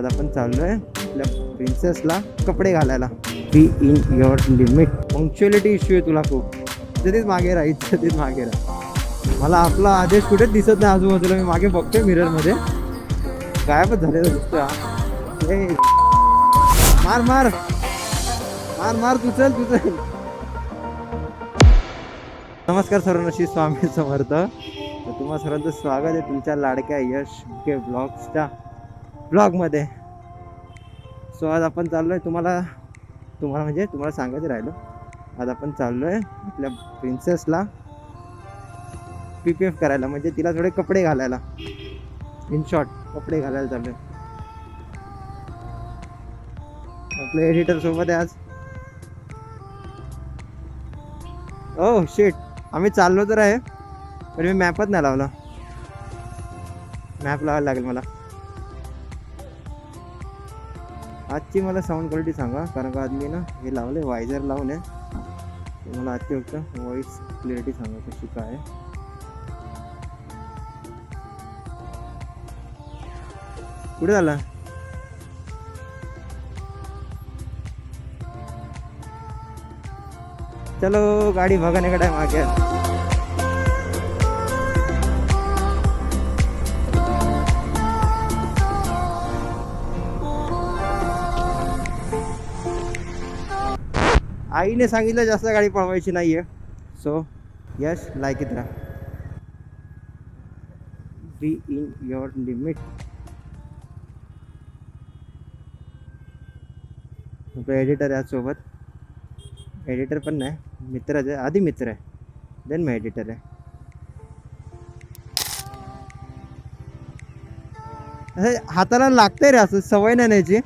आपण चाललोय आपल्या प्रिन्सेसला कपडे घालायला. Be in your limit. Punctuality issue आहे तुला खूप. तिथेच मागे राहा, तिथेच मागे राहा. मला आपला आदेश कुठेच दिसत नाही आजूबाजूला. मी मागे बघतोय मिरर मध्ये, गायबच झालेला दिसतोय. मार मार मार मार, तू चल तू चल. नमस्कार सर्वांना, श्री स्वामी समर्थ. तर तुम्हा सर्वांचं स्वागत आहे तुमच्या लाडक्या यश के ब्लॉग्सच्या ब्लॉगमध्ये. सो आज आपण चाललोय, तुम्हाला सांगायचं राहिलं. आज आपण चाललोय आपल्या प्रिन्सेसला PPF करायला, म्हणजे तिला थोडे कपडे घालायला. इन शॉर्ट कपडे घालायला चाललोय. आपले एडिटर सोबत आहे आज. ओह शिट, आम्ही चाललो तर आहे पण मी मॅपच नाही लावला. मॅप लावायला लागेल मला. आजची मला साऊंड क्वालिटी सांगा, कारण का आज मी ना हे लावले, वायझर लावून आहे. मला आजची फक्त व्हॉइस क्लिअरिटी सांगा कशी काय. कुठे झाला? चलो गाडी भगाने आहे मागे. आईने सांगितलं जास्त गाडी पळवायची नाहीये. सो यश लाईक इट राहा. Be in your limit. आपलं एडिटर आहे सोबत. एडिटर पण नाही, मित्रच आहे. आधी मित्र आहे, देन मग एडिटर आहे. हाताला लागतंय रे, असं सवय नाही न्यायची.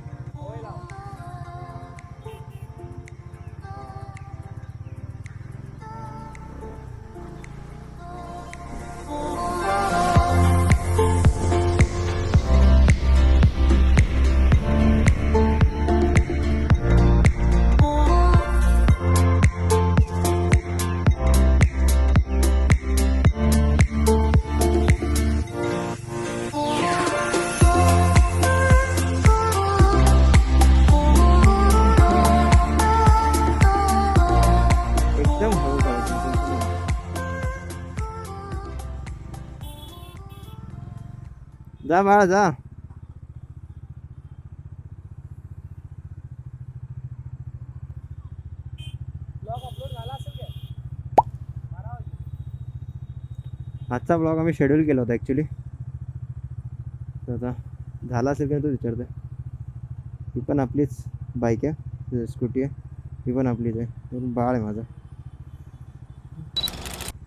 जा बाळा जा. आजचा ब्लॉग आम्ही शेड्यूल केला होता ॲक्च्युली. आता झाला असेल का तू विचारतोय. ही पण आपलीच बाईक आहे, स्कूटी आहे. ही पण आपलीच आहे. बाळ आहे माझा.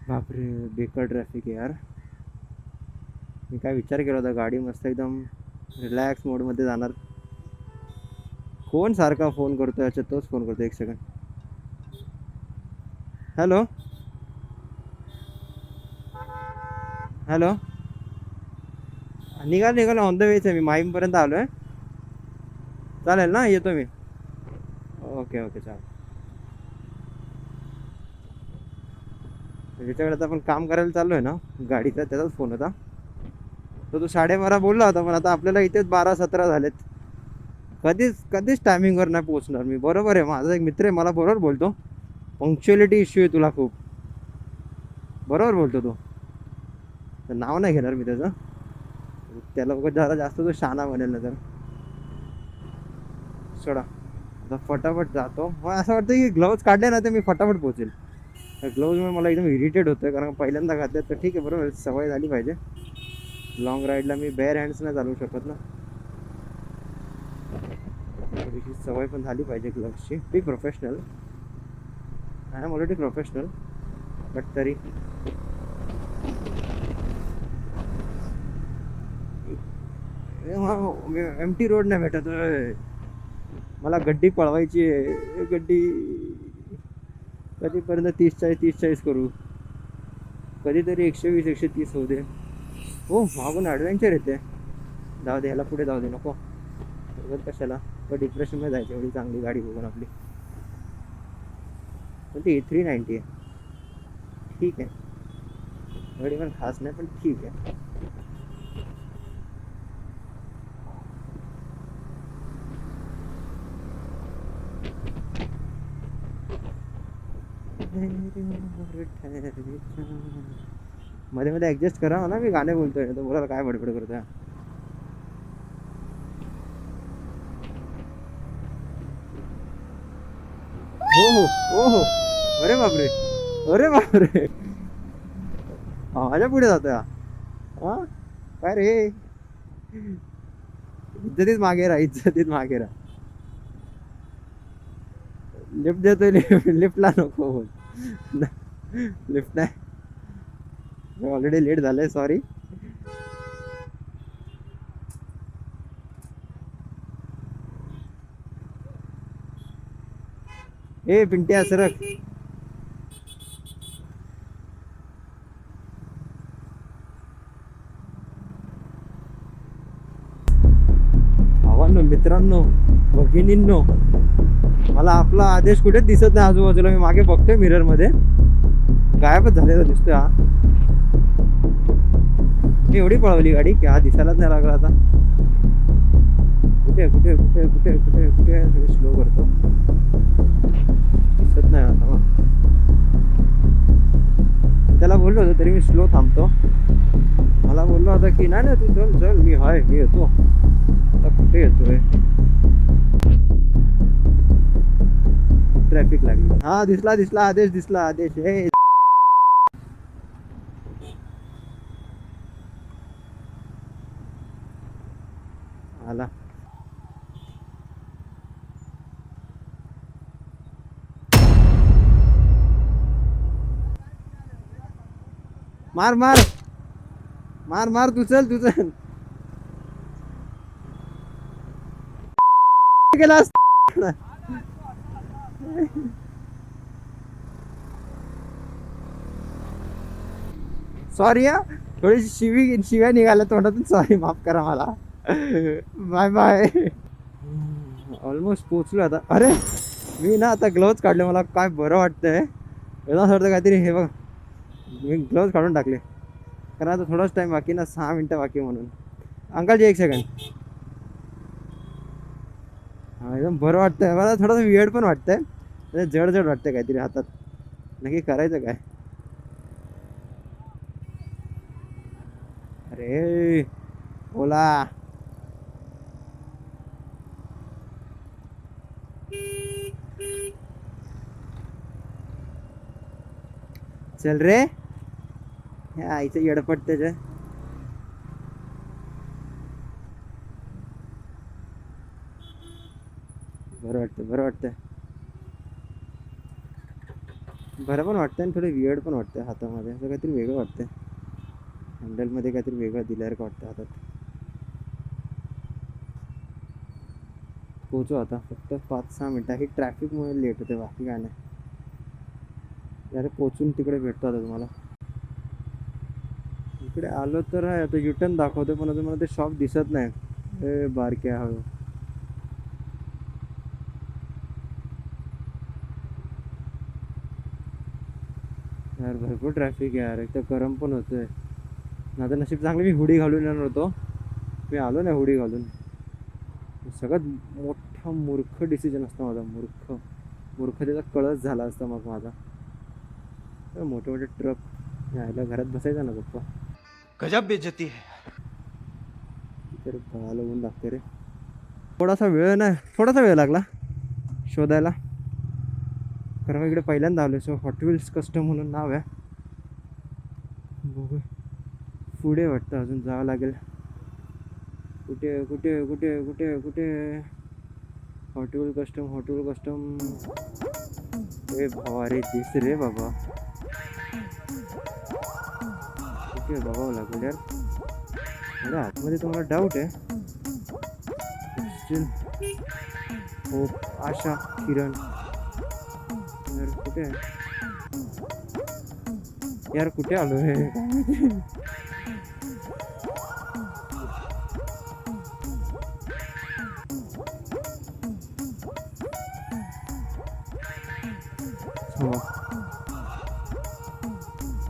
बापरे बेकार ट्रॅफिक आहे यार. मी काय विचार केला होता, गाडी मस्त एकदम रिलॅक्स मोडमध्ये जाणार. कोण सारखा फोन करतो याच्यात, तोच फोन करतो. एक सेकंड. Hello hello. निघाल ऑन द वेच आहे. मी माहीमपर्यंत आलो आहे. चालेल ना, येतो मी. ओके ओके चालेल. ज्याच्याकडे आता आपण काम करायला चाललो आहे ना गाडीचा, त्याचाच फोन होता. तो 12:30 बोलला होता, पण आता आपल्याला इथेच 12:17 झालेत. कधीच टायमिंगवर नाही पोहोचणार मी. बरोबर आहे, माझा एक मित्र आहे, मला बरोबर बोलतो पंक्च्युअलिटी इश्यू आहे तुला खूप. बरोबर बोलतो तो. तर नाव नाही घेणार मी त्याचं. त्याला जरा जास्त तो शहाणा बनेल ना तर. सोडा, आता फटाफट जातो. मग असं वाटतं की ग्लोव्ज काढले ना तर मी फटाफट पोहोचेल. त्या ग्लोव्जमुळे मला एकदम इरिटेट होतं, कारण पहिल्यांदा घातले. तर ठीक आहे, बरोबर, सवय झाली पाहिजे. लॉंग राईडला मी बेअर हँड्स नाही चालवू शकत ना. थोडीशी सवय पण झाली पाहिजे ग्लोव्सची. Be professional. I am already professional, but तरी एमटी रोड नाही भेटत. मला गड्डी पळवायची आहे. गड्डी कधीपर्यंत 30-40 करू. कधीतरी 120-130 होऊ दे. हो, मागून ॲडव्हेंचर येते. जाऊ दे, ह्याला पुढे जाऊ दे, नको. कशाला तर डिप्रेशनमध्ये जायचं. एवढी चांगली गाडी बघून आपली. पण ती A390 आहे. ठीक आहे, एवढी पण खास नाही, पण ठीक आहे. मध्ये मध्ये ऍडजस्ट करा ना, मी गाणे बोलतोय तर बोलायला काय बडबड करतोय. हो हो हो हो. अरे बापरे, अरे बापरे, माझ्या पुढे जातोय हा. काय रे, इज्जतीत मागे राहा, इज्जतीत मागे राहा. लिफ्ट देतोय, लिफ्टला नको बोल. लिफ्ट नाही, ऑलरेडी लेट झालंय, सॉरी. ए पिंट्या सरक. भावांनो, मित्रांनो, भगिनींनो, मला आपला आदेश कुठेच दिसत नाही आजूबाजूला. मी मागे बघतोय मिरर मध्ये, गायबच झालेला दिसतोय हा. मी एवढी पळवली गाडी की हा दिसायलाच नाही लागला आता. कुठे कुठे कुठे कुठे कुठे कुठे स्लो करतो, दिसत नाही आता. त्याला बोललो होतो तरी मी स्लो थांबतो. मला बोललो होता की नाही नाही तू चल चल, मी हाय, मी येतो. आता कुठे येतोय, ट्रॅफिक लागली. हा दिसला दिसला आदेश, दिसला आदेश. हे आला. मार मार मार मार, तू चल तू चल. गेलास. सॉरी हा, थोडीशी शिव्या निघाल्या तोंडातून, सॉरी, माफ करा मला. Bye bye. ऑलमोस्ट पोचलो आता. अरे मी ना आता ग्लोव्ज काढले, मला काय बरं वाटतंय. एकदम असं वाटतं काहीतरी. हे बघ, मी ग्लोव्ज काढून टाकले कारण आता थोडाच टाइम बाकी ना, 6 मिनटं बाकी म्हणून. अंकलजी 1 सेकंड. हा एकदम बरं वाटतंय मला, थोडंसं वियर्ड पण वाटतंय, जड जड वाटतंय काहीतरी हातात. नक्की करायचं काय. अरे ओला, चल रे. ह्या आईचं येडपट त्याच्या. बरं वाटतं, बरं वाटतं, बरं पण वाटतं आणि थोडं वियर्ड पण वाटतं हातामध्ये. असं काहीतरी वेगळं वाटतं, हँडलमध्ये काहीतरी वेगळं दिल्यासारखं वाटतं हातात. पोचू आता, फक्त 5-6 मिनटं. ही ट्रॅफिकमुळे लेट होते, बाकी काय नाही. अरे पोचून तिकडे भेटतो आता तुम्हाला. इकडे आलो तर आहे आता, युटर्न दाखवतो पण अजून मला ते शॉप दिसत नाही. ए बारक्या हळू. यार भरपूर ट्रॅफिक आहे यार, एक तर गरम पण होतंय. आता नशीब चांगलं मी हुडी घालून येणार होतो, मी आलो नाही हुडी घालून. सगळ्यात मोठा मूर्ख डिसिजन असतं माझा, मूर्खतेचा कळस झाला असता मग माझा. मोठे मोठे ट्रक यायला, घरात बसायचा ना पप्पा. गजब बेइज्जती है. तर बघायला ऊन लागते रे. थोडासा वेळ लागला शोधायला, कारण इकडे पहिल्यांदा आलो. सो हॉट व्हील्स कस्टम म्हणून नाव आहे. बघू पुढे वाटतं अजून जावं लागेल. कुठे कुठे कुठे कुठे कुठे हॉट व्हील कस्टम. ए भावा रे, दिस रे बाबा. कुठे बघावं लागेल यार. अरे आतमध्ये तुम्हाला डाऊट आहे. होप, आशा, किरण यार कुठे आहे यार, कुठे आलो हे.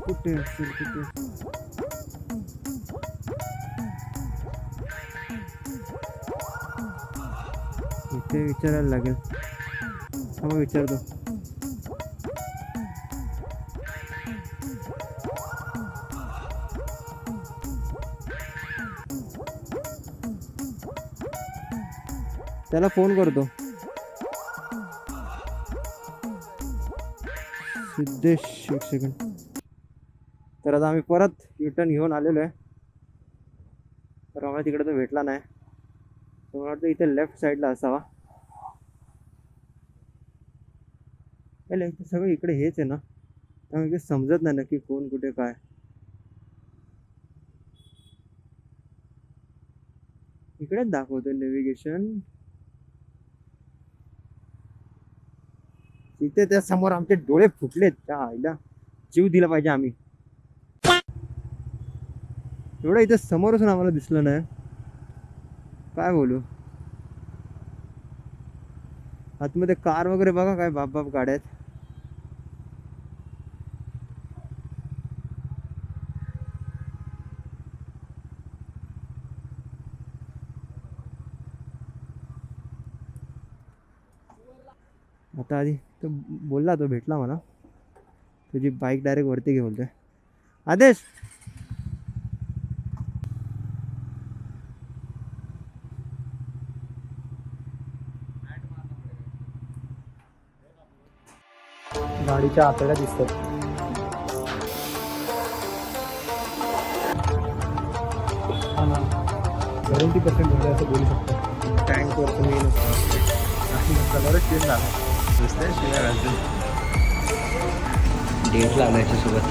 कुठे असेल, कुठे इथे विचारायला लागेल. विचारतो. त्याला फोन करतो. सिद्धेश, एक सेकंड. तर आता आम्ही परत रिटर्न घेऊन आलेलो आहे. तर आम्हाला तिकडे तो भेटला नाही. तर मला वाटतं इथे लेफ्ट साईडला असावा. इथे सगळं इकडे हेच आहे ना, त्यामुळे काही समजत नाही नक्की कोण कुठे काय. इकडेच दाखवतोय नेव्हिगेशन. तिथे त्या समोर आमचे डोळे फुटलेत. त्या आईला जीव दिला पाहिजे आम्ही. एवढं इथे समोरच आम्हाला दिसलं नाही. काय बोलू. आतमध्ये कार वगैरे बघा काय बाप बाप गाड्या आहेत. आता आधी तो बोलला, तो भेटला मला. तुझी बाईक डायरेक्ट वरती घेऊन बोलतोय. आदेश, गाडीच्या आतड्या दिसतात. हा ना, 70% झाले असं बोलू शकतो. टँकवर तुम्ही कलरच चेंज झाला. डेट लावण्याच्या सोबत